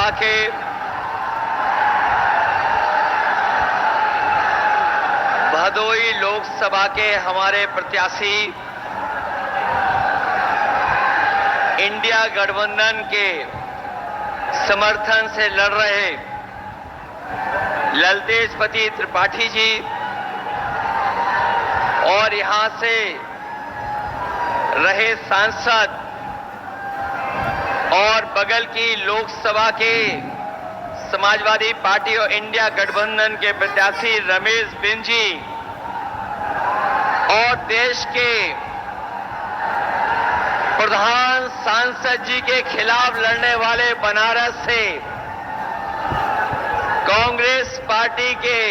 लोकसभा के भदोई लोकसभा के हमारे प्रत्याशी इंडिया गठबंधन के समर्थन से लड़ रहे ललतेजपति त्रिपाठी जी और यहां से रहे सांसद और बगल की लोकसभा के समाजवादी पार्टी और इंडिया गठबंधन के प्रत्याशी रमेश बिंद जी और देश के प्रधान सांसद जी के खिलाफ लड़ने वाले बनारस से कांग्रेस पार्टी के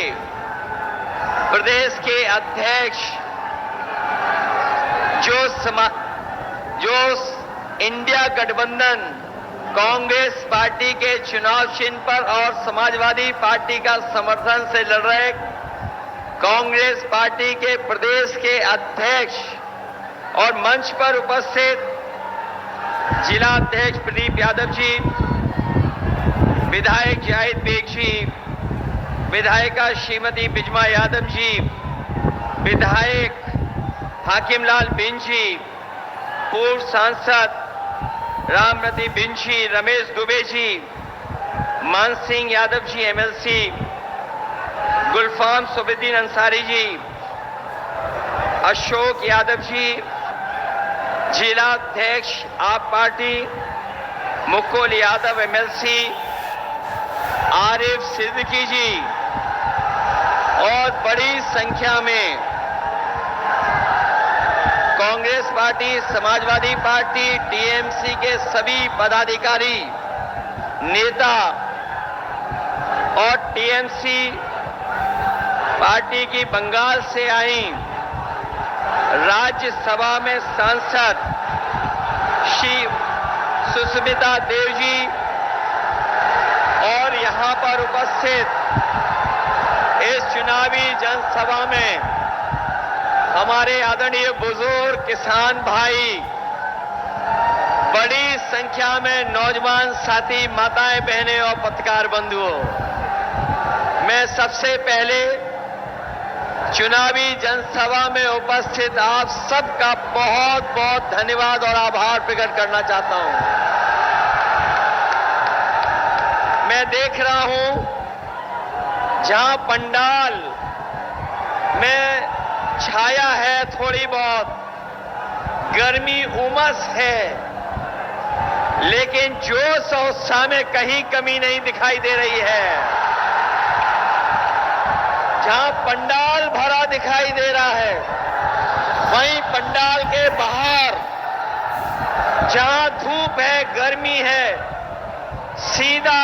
प्रदेश के अध्यक्ष जो इंडिया गठबंधन कांग्रेस पार्टी के चुनाव चिन्ह पर और समाजवादी पार्टी का समर्थन से लड़ रहे कांग्रेस पार्टी के प्रदेश के अध्यक्ष और मंच पर उपस्थित जिला अध्यक्ष प्रदीप यादव जी, विधायक जाहिद बेग जी, विधायिका श्रीमती बिजमा यादव जी, विधायक हाकिमलाल बिंद जी, पूर्व सांसद रामरती बिंद जी, रमेश दुबे जी, मान सिंह यादव जी एमएलसी, गुलफाम सुबुद्दीन अंसारी जी, अशोक यादव जी, जिला अध्यक्ष आप पार्टी मुकुल यादव एमएलसी, आरिफ सिद्दीकी जी और बड़ी संख्या में Congress party, Samajwadi party, TMC के सभी पदाधिकारी, नेता और टीएमसी पार्टी की बंगाल से आई राज्यसभा में सांसद श्री सुष्मिता देव जी और यहां पर उपस्थित इस चुनावी जनसभा में हमारे आदरणीय बुजुर्ग किसान भाई, बड़ी संख्या में नौजवान साथी, माताएं, बहनें और पत्रकार बंधुओं, मैं सबसे पहले चुनावी जनसभा में उपस्थित आप सबका बहुत बहुत धन्यवाद और आभार प्रकट करना चाहता हूं। मैं देख रहा हूं जहां पंडाल में छाया है, थोड़ी बहुत गर्मी उमस है, लेकिन जोश और उत्साह में कहीं कमी नहीं दिखाई दे रही है। जहां पंडाल भरा दिखाई दे रहा है, वहीं पंडाल के बाहर जहां धूप है, गर्मी है, सीधा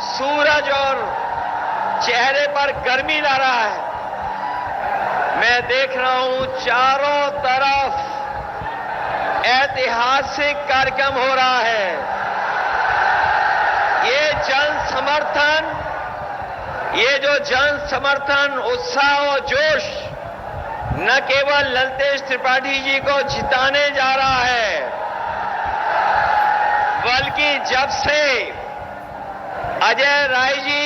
सूरज और चेहरे पर गर्मी ला रहा है। मैं देख रहा हूं चारों तरफ ऐतिहासिक कार्यक्रम हो रहा है। ये जो जन समर्थन, उत्साह और जोश न केवल ललतेज त्रिपाठी जी को जिताने जा रहा है, बल्कि जब से अजय राय जी,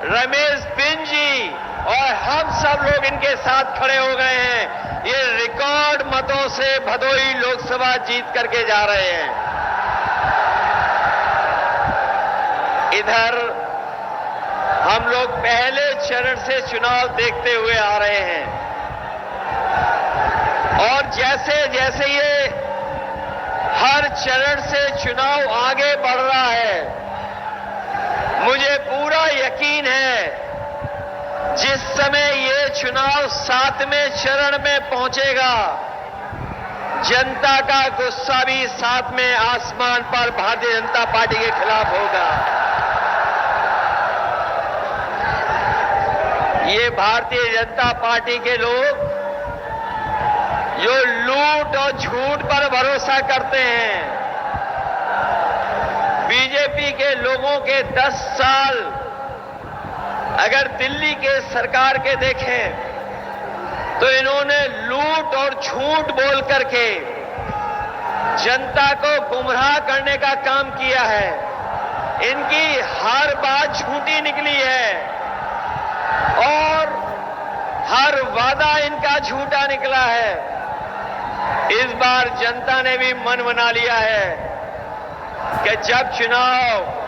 रमेश बिंद जी और हम सब लोग इनके साथ खड़े हो गए हैं, ये रिकॉर्ड मतों से भदोई लोकसभा जीत करके जा रहे हैं। इधर हम लोग पहले चरण से चुनाव देखते हुए आ रहे हैं और जैसे जैसे ये हर चरण से चुनाव आगे बढ़ रहा है, मुझे पूरा यकीन है जिस समय ये चुनाव 7वें चरण में पहुंचेगा, जनता का गुस्सा भी 7वें आसमान पर भारतीय जनता पार्टी के खिलाफ होगा। ये भारतीय जनता पार्टी के लोग जो लूट और झूठ पर भरोसा करते हैं, बीजेपी के लोगों के 10 साल अगर दिल्ली के सरकार के देखें तो इन्होंने लूट और झूठ बोल करके जनता को गुमराह करने का काम किया है। इनकी हर बात झूठी निकली है और हर वादा इनका झूठा निकला है। इस बार जनता ने भी मन बना लिया है कि जब चुनाव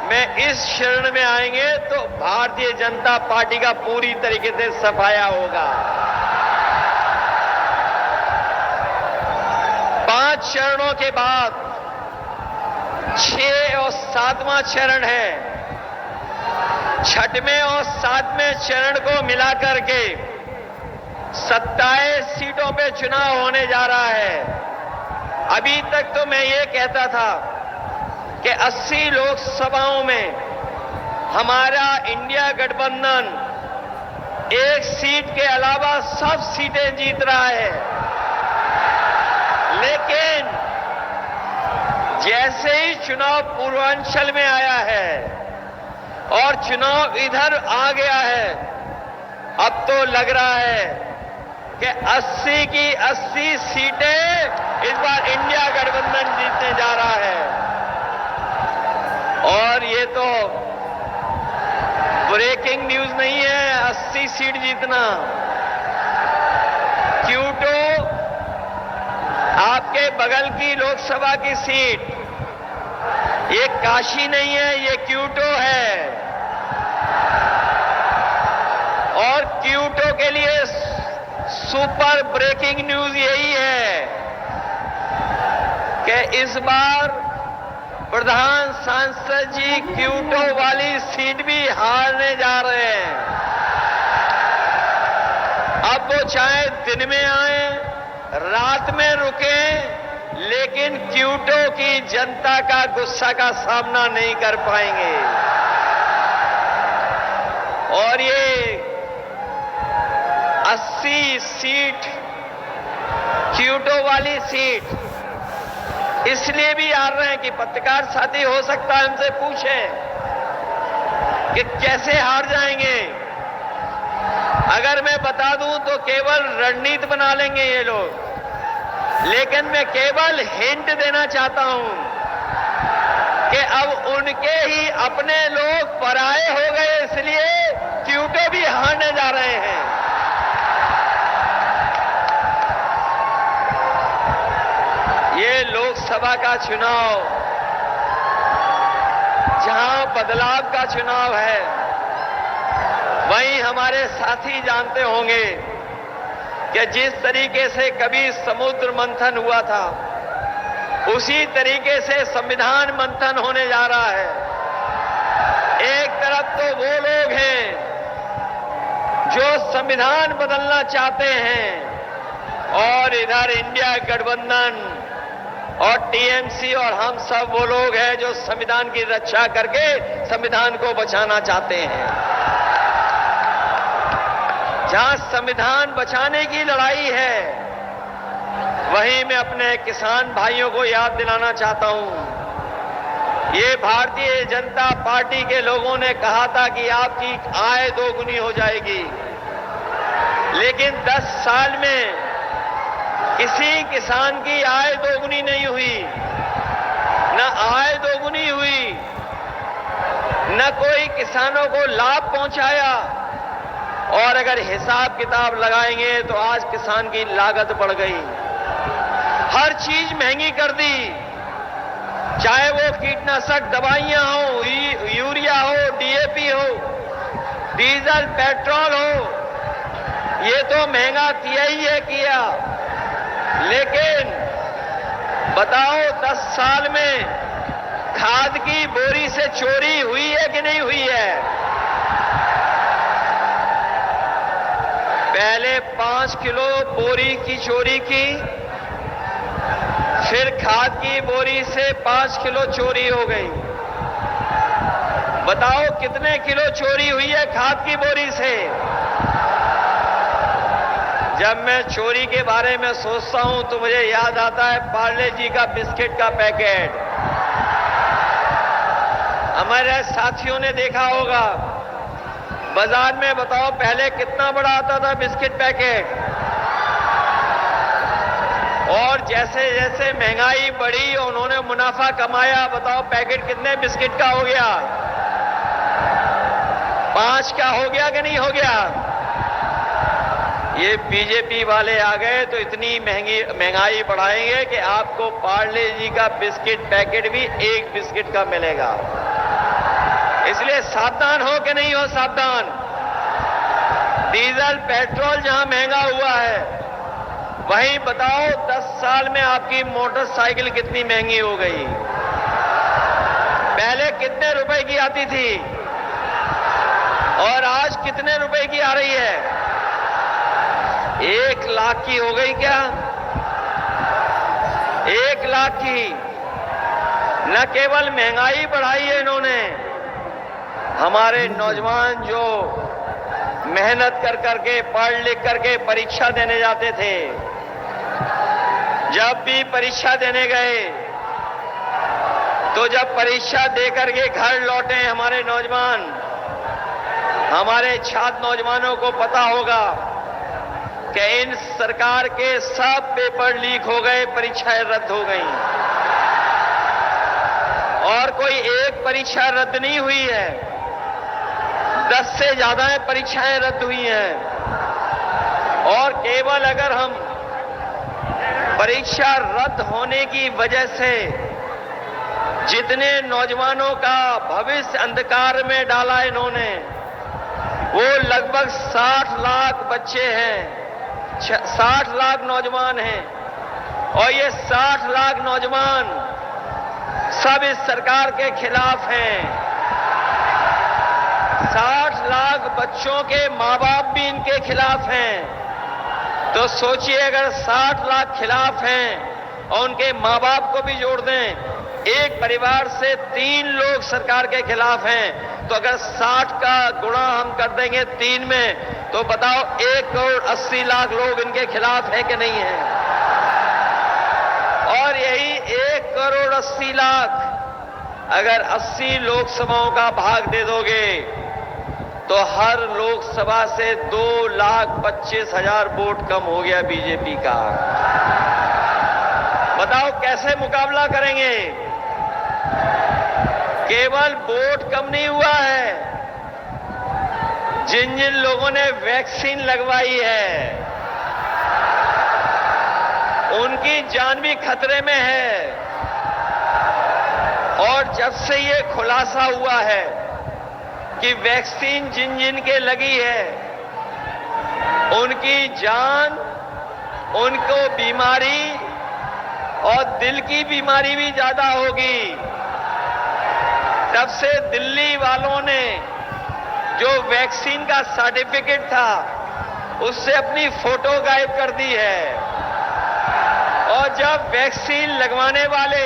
में इस शरण में आएंगे तो भारतीय जनता पार्टी का पूरी तरीके से सफाया होगा। 5 चरणों के बाद 6 और 7वां चरण है। 6वें और 7वें चरण को मिलाकर के 27 सीटों पे चुनाव होने जा रहा है। अभी तक तो मैं ये कहता था कि 80 लोकसभाओं में हमारा इंडिया गठबंधन 1 सीट के अलावा सब सीटें जीत रहा है। लेकिन जैसे ही चुनाव पूर्वांचल में आया है और चुनाव इधर आ गया है, अब तो लग रहा है कि 80 की 80 सीटें इस बार इंडिया गठबंधन जीतने जा रहा है। और ये तो ब्रेकिंग न्यूज नहीं है 80 सीट जीतना। क्यूटो आपके बगल की लोकसभा की सीट, ये काशी नहीं है, ये क्यूटो है। और क्यूटो के लिए सुपर ब्रेकिंग न्यूज यही है कि इस बार प्रधान सांसद जी क्यूटो वाली सीट भी हारने जा रहे हैं। अब वो चाहे दिन में आए, रात में रुके, लेकिन क्यूटो की जनता का गुस्सा का सामना नहीं कर पाएंगे। और ये 80 सीट क्यूटो वाली सीट इसलिए भी हार रहे हैं कि पत्रकार साथी हो सकता है उनसे पूछें कि कैसे हार जाएंगे। अगर मैं बता दूं तो केवल रणनीति बना लेंगे ये लोग, लेकिन मैं केवल हिंट देना चाहता हूं कि अब उनके ही अपने लोग पराये हो गए, इसलिए क्यूटो भी हारने जा रहे हैं। ये लोकसभा का चुनाव जहां बदलाव का चुनाव है, वहीं हमारे साथी जानते होंगे कि जिस तरीके से कभी समुद्र मंथन हुआ था, उसी तरीके से संविधान मंथन होने जा रहा है। एक तरफ तो वो लोग हैं जो संविधान बदलना चाहते हैं, और इधर इंडिया गठबंधन और टीएमसी और हम सब वो लोग हैं जो संविधान की रक्षा करके संविधान को बचाना चाहते हैं। जहां संविधान बचाने की लड़ाई है, वहीं मैं अपने किसान भाइयों को याद दिलाना चाहता हूं। ये भारतीय जनता पार्टी के लोगों ने कहा था कि आपकी आय दोगुनी हो जाएगी, लेकिन 10 साल में किसी किसान की आय दोगुनी नहीं हुई। न आय दोगुनी हुई, न कोई किसानों को लाभ पहुंचाया। और अगर हिसाब किताब लगाएंगे तो आज किसान की लागत बढ़ गई, हर चीज महंगी कर दी, चाहे वो कीटनाशक दवाइयां हो, यूरिया हो, डीएपी हो, डीजल पेट्रोल हो, ये तो महंगा किया ही है किया। लेकिन बताओ 10 साल में खाद की बोरी से चोरी हुई है कि नहीं हुई है? पहले 5 किलो बोरी की चोरी की, फिर खाद की बोरी से 5 किलो चोरी हो गई। बताओ कितने किलो चोरी हुई है खाद की बोरी से? जब मैं चोरी के बारे में सोचता हूं तो मुझे याद आता है पार्ले जी का बिस्किट का पैकेट। हमारे साथियों ने देखा होगा, बाजार में बताओ पहले कितना बड़ा आता था बिस्किट पैकेट, और जैसे जैसे महंगाई बढ़ी उन्होंने मुनाफा कमाया। बताओ पैकेट कितने बिस्किट का हो गया? 5 का हो गया कि नहीं हो गया? ये बीजेपी वाले आ गए तो इतनी महंगाई बढ़ाएंगे कि आपको पार्ले जी का बिस्किट पैकेट भी 1 बिस्किट का मिलेगा। इसलिए सावधान हो कि नहीं हो सावधान। डीजल पेट्रोल जहां महंगा हुआ है, वहीं बताओ 10 साल में आपकी मोटरसाइकिल कितनी महंगी हो गई। पहले कितने रुपए की आती थी और आज कितने रुपए की आ रही है? 1 लाख की हो गई क्या? 1 लाख की। न केवल महंगाई बढ़ाई है इन्होंने, हमारे नौजवान जो मेहनत कर करके पढ़ लिख करके परीक्षा देने जाते थे, जब भी परीक्षा देने गए तो जब परीक्षा दे करके घर लौटे हमारे नौजवान, हमारे छात्र नौजवानों को पता होगा कि इन सरकार के सब पेपर लीक हो गए, परीक्षाएं रद्द हो गई और कोई एक परीक्षा रद्द नहीं हुई है, 10 से ज्यादा परीक्षाएं रद्द हुई हैं। और केवल अगर हम परीक्षा रद्द होने की वजह से जितने नौजवानों का भविष्य अंधकार में डाला इन्होंने, वो लगभग 60 लाख बच्चे हैं, 60 लाख नौजवान हैं। और ये 60 लाख नौजवान सब इस सरकार के खिलाफ हैं। 60 लाख बच्चों के मां बाप भी इनके खिलाफ हैं। तो सोचिए अगर 60 लाख खिलाफ हैं और उनके मां बाप को भी जोड़ दें, एक परिवार से 3 लोग सरकार के खिलाफ हैं, तो अगर 60 का गुणा हम कर देंगे 3 में, तो बताओ 1 करोड़ 80 लाख लोग इनके खिलाफ है कि नहीं है? और यही 1 करोड़ 80 लाख अगर 80 लोकसभाओं का भाग दे दोगे तो हर लोकसभा से 2,25,000 वोट कम हो गया बीजेपी का। बताओ कैसे मुकाबला करेंगे? केवल वोट कम नहीं हुआ है, जिन जिन लोगों ने वैक्सीन लगवाई है उनकी जान भी खतरे में है। और जब से ये खुलासा हुआ है कि वैक्सीन जिन जिन के लगी है उनकी जान, उनको बीमारी और दिल की बीमारी भी ज्यादा होगी, तब से दिल्ली वालों ने जो वैक्सीन का सर्टिफिकेट था उससे अपनी फोटो गायब कर दी है। और जब वैक्सीन लगवाने वाले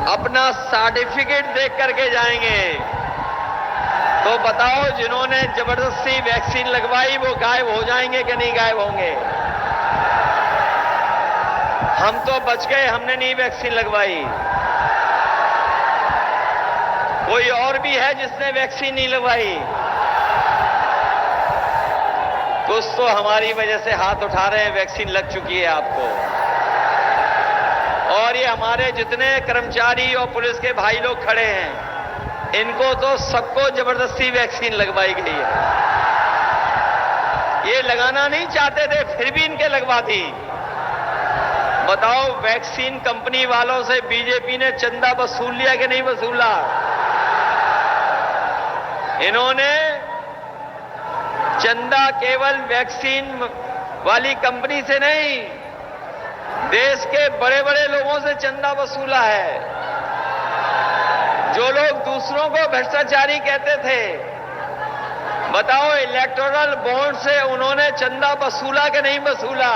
अपना सर्टिफिकेट देख करके जाएंगे तो बताओ जिन्होंने जबरदस्ती वैक्सीन लगवाई वो गायब हो जाएंगे कि नहीं गायब होंगे? हम तो बच गए, हमने नहीं वैक्सीन लगवाई। कोई और भी है जिसने वैक्सीन नहीं लगवाई? कुछ तो हमारी वजह से हाथ उठा रहे हैं, वैक्सीन लग चुकी है आपको। और ये हमारे जितने कर्मचारी और पुलिस के भाई लोग खड़े हैं, इनको तो सबको जबरदस्ती वैक्सीन लगवाई गई है। ये लगाना नहीं चाहते थे, फिर भी इनके लगवा दी। बताओ वैक्सीन कंपनी वालों से बीजेपी ने चंदा वसूल लिया कि नहीं वसूला? इन्होंने चंदा केवल वैक्सीन वाली कंपनी से नहीं, देश के बड़े बड़े लोगों से चंदा वसूला है। जो लोग दूसरों को भ्रष्टाचारी कहते थे, बताओ इलेक्टोरल बॉन्ड से उन्होंने चंदा वसूला कि नहीं वसूला?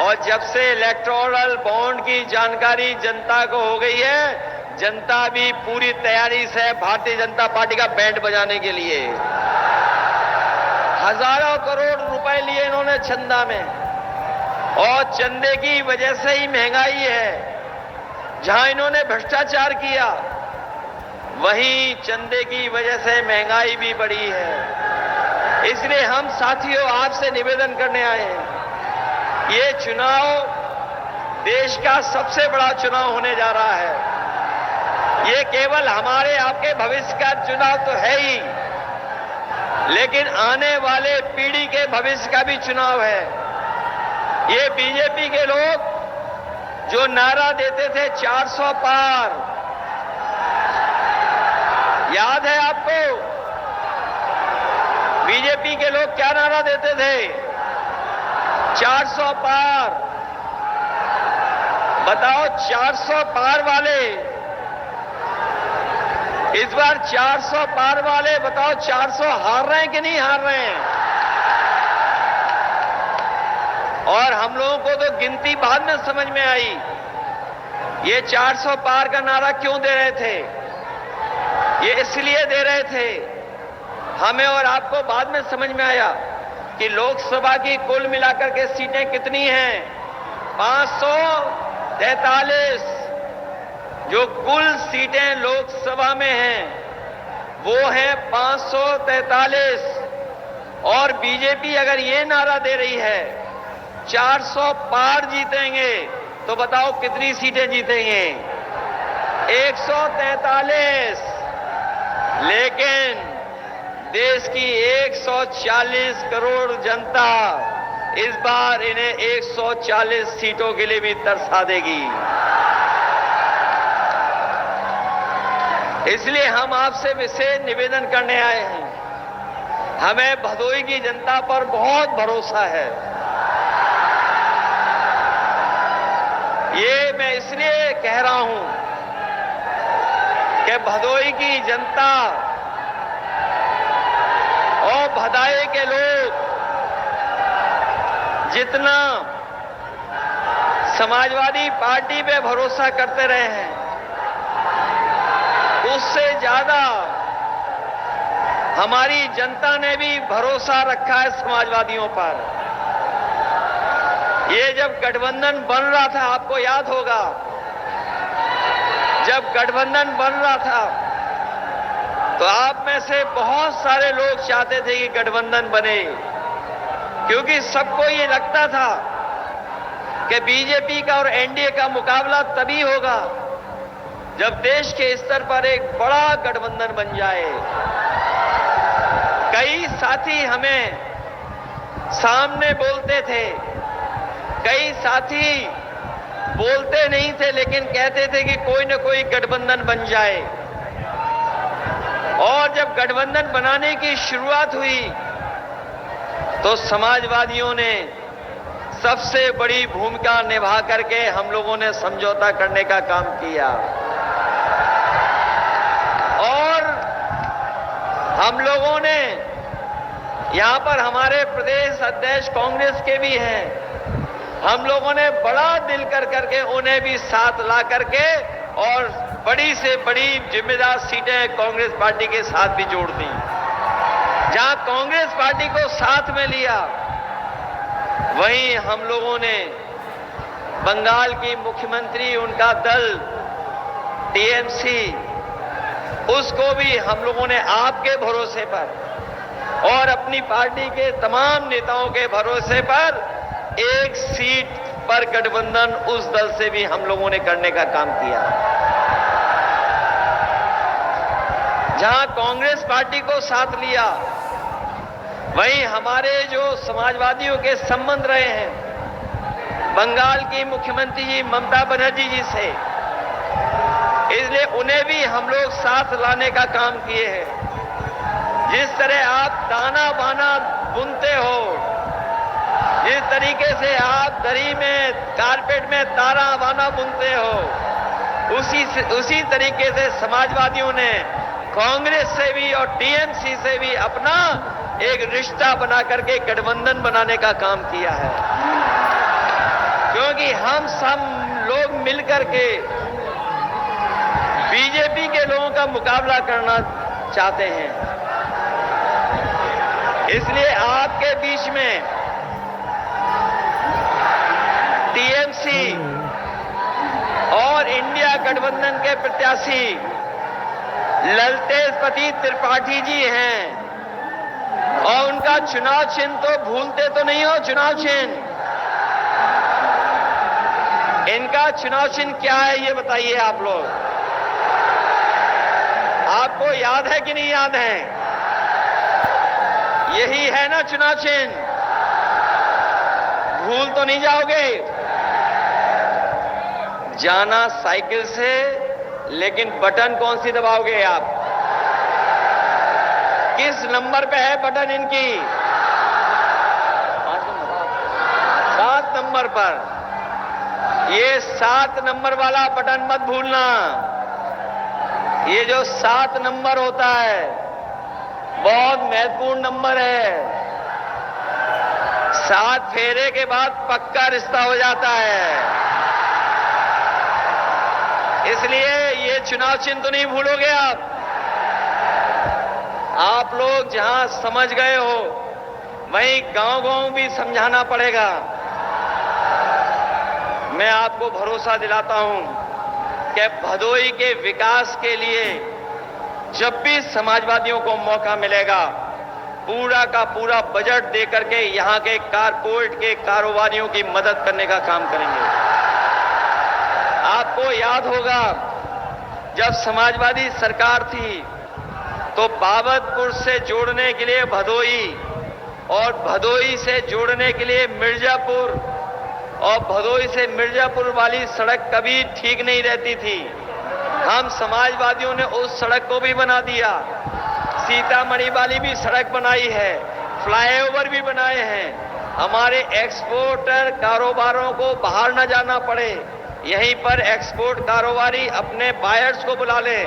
और जब से इलेक्टोरल बॉन्ड की जानकारी जनता को हो गई है, जनता भी पूरी तैयारी से भारतीय जनता पार्टी का बैंड बजाने के लिए हजारों करोड़ रुपए लिए इन्होंने चंदा में। और चंदे की वजह से ही महंगाई है। जहां इन्होंने भ्रष्टाचार किया वहीं चंदे की वजह से महंगाई भी बढ़ी है। इसलिए हम साथियों आपसे निवेदन करने आए हैं ये चुनाव देश का सबसे बड़ा चुनाव होने जा रहा है। ये केवल हमारे आपके भविष्य का चुनाव तो है ही, लेकिन आने वाले पीढ़ी के भविष्य का भी चुनाव है। ये बीजेपी के लोग जो नारा देते थे 400 पार, याद है आपको? बीजेपी के लोग क्या नारा देते थे? 400 पार। बताओ 400 पार वाले, इस बार 400 पार वाले बताओ 400 हार रहे हैं कि नहीं हार रहे हैं? और हम लोगों को तो गिनती बाद में समझ में आई। ये 400 पार का नारा क्यों दे रहे थे? ये इसलिए दे रहे थे, हमें और आपको बाद में समझ में आया कि लोकसभा की कुल मिलाकर के सीटें कितनी हैं? 543। जो कुल सीटें लोकसभा में हैं वो है 543। और बीजेपी अगर ये नारा दे रही है 400 पार जीतेंगे, तो बताओ कितनी सीटें जीतेंगे? 143। लेकिन देश की 140 करोड़ जनता इस बार इन्हें 140 सीटों के लिए भी तरसा देगी। इसलिए हम आपसे विशेष निवेदन करने आए हैं। हमें भदोही की जनता पर बहुत भरोसा है। ये मैं इसलिए कह रहा हूं कि भदोही की जनता और भदाई के लोग जितना समाजवादी पार्टी पे भरोसा करते रहे हैं, उससे ज्यादा हमारी जनता ने भी भरोसा रखा है समाजवादियों पर। ये जब गठबंधन बन रहा था, आपको याद होगा, जब गठबंधन बन रहा था तो आप में से बहुत सारे लोग चाहते थे कि गठबंधन बने, क्योंकि सबको ये लगता था कि बीजेपी का और एनडीए का मुकाबला तभी होगा जब देश के स्तर पर एक बड़ा गठबंधन बन जाए। कई साथी हमें सामने बोलते थे, कई साथी बोलते नहीं थे लेकिन कहते थे कि कोई न कोई गठबंधन बन जाए। और जब गठबंधन बनाने की शुरुआत हुई तो समाजवादियों ने सबसे बड़ी भूमिका निभा करके हम लोगों ने समझौता करने का काम किया। और हम लोगों ने यहां पर हमारे प्रदेश अध्यक्ष कांग्रेस के भी हैं, हम लोगों ने बड़ा दिल कर करके उन्हें भी साथ ला करके और बड़ी से बड़ी जिम्मेदार सीटें कांग्रेस पार्टी के साथ भी जोड़ दी। जहां कांग्रेस पार्टी को साथ में लिया, वहीं हम लोगों ने बंगाल की मुख्यमंत्री, उनका दल टीएमसी, उसको भी हम लोगों ने आपके भरोसे पर और अपनी पार्टी के तमाम नेताओं के भरोसे पर एक सीट पर गठबंधन उस दल से भी हम लोगों ने करने का काम किया। जहां कांग्रेस पार्टी को साथ लिया, वहीं हमारे जो समाजवादियों के संबंध रहे हैं बंगाल की मुख्यमंत्री जी ममता बनर्जी जी से, इसलिए उन्हें भी हम लोग साथ लाने का काम किए हैं। जिस तरह आप दाना बाना बुनते हो, जिस तरीके से आप दरी में, कारपेट में तारा बाना बुनते हो, उसी तरीके से समाजवादियों ने कांग्रेस से भी और टीएमसी से भी अपना एक रिश्ता बना करके गठबंधन बनाने का काम किया है। क्योंकि हम सब लोग मिलकर के बीजेपी के लोगों का मुकाबला करना चाहते हैं। इसलिए आपके बीच में टीएमसी और इंडिया गठबंधन के प्रत्याशी ललतेजपति त्रिपाठी जी हैं और उनका चुनाव चिन्ह तो भूलते तो नहीं हो, चुनाव चिन्ह इनका चुनाव चिन्ह क्या है ये बताइए आप लोग। आपको याद है कि नहीं याद है? यही है ना चुनाव चिन्ह? भूल तो नहीं जाओगे? जाना साइकिल से, लेकिन बटन कौन सी दबाओगे आप? किस नंबर पे है बटन इनकी? 7 नंबर पर। ये 7 नंबर वाला बटन मत भूलना। ये जो 7 नंबर होता है बहुत महत्वपूर्ण नंबर है। 7 फेरे के बाद पक्का रिश्ता हो जाता है। इसलिए ये चुनाव चिन्ह तो नहीं भूलोगे आप। आप लोग जहां समझ गए हो वहीं गांव-गांव भी समझाना पड़ेगा। मैं आपको भरोसा दिलाता हूं कि भदोई के विकास के लिए जब भी समाजवादियों को मौका मिलेगा पूरा का पूरा बजट देकर के यहां के कारपोरेट के कारोबारियों की मदद करने का काम करेंगे। आपको याद होगा जब समाजवादी सरकार थी तो बाबतपुर से जोड़ने के लिए भदोई और भदोई से जोड़ने के लिए मिर्जापुर और भदोई से मिर्जापुर वाली सड़क कभी ठीक नहीं रहती थी। हम समाजवादियों ने उस सड़क को भी बना दिया। सीतामढ़ी वाली भी सड़क बनाई है, फ्लाईओवर भी बनाए हैं। हमारे एक्सपोर्टर कारोबारों को बाहर न जाना पड़े, यहीं पर एक्सपोर्ट कारोबारी अपने बायर्स को बुला लें।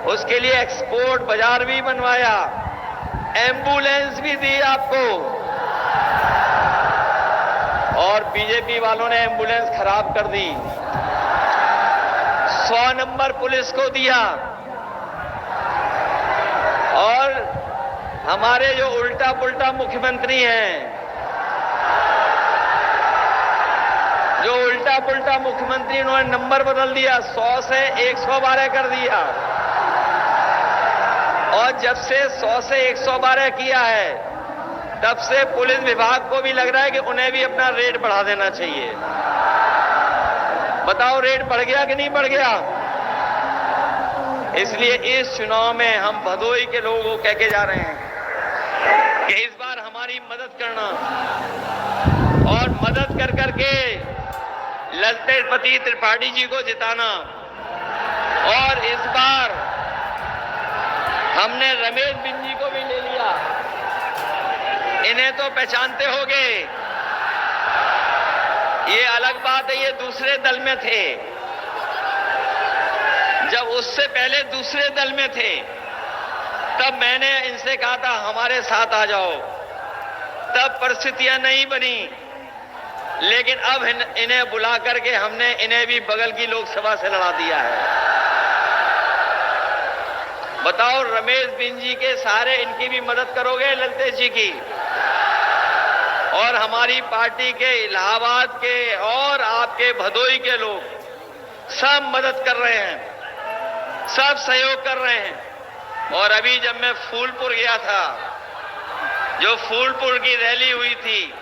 उसके लिए एक्सपोर्ट बाजार भी बनवाया, एम्बुलेंस भी दी आपको। और बीजेपी वालों ने एम्बुलेंस खराब कर दी। 100 नंबर पुलिस को दिया। और हमारे जो उल्टा पुल्टा मुख्यमंत्री हैं, जो उल्टा पुल्टा मुख्यमंत्री, उन्होंने नंबर बदल दिया, 100 से 112 कर दिया। और जब से 100 से 112 किया है तब से पुलिस विभाग को भी लग रहा है कि उन्हें भी अपना रेट बढ़ा देना चाहिए। बताओ रेट बढ़ गया कि नहीं बढ़ गया? इसलिए इस चुनाव में हम भदोई के लोगों को कह के जा रहे हैं कि इस बार हमारी मदद करना और मदद कर करके ललतेपति त्रिपाठी जी को जिताना। और इस बार हमने रमेश बिंद जी को भी ले लिया। इन्हें तो पहचानते होंगे। ये अलग बात है, ये दूसरे दल में थे। जब उससे पहले दूसरे दल में थे तब मैंने इनसे कहा था हमारे साथ आ जाओ। तब परिस्थितियां नहीं बनी, लेकिन अब इन्हें बुला करके हमने इन्हें भी बगल की लोकसभा से लड़ा दिया है। बताओ रमेश बिंद जी के सारे इनकी भी मदद करोगे, ललतेश जी की? और हमारी पार्टी के इलाहाबाद के और आपके भदोई के लोग सब मदद कर रहे हैं, सब सहयोग कर रहे हैं। और अभी जब मैं फूलपुर गया था, जो फूलपुर की रैली हुई थी,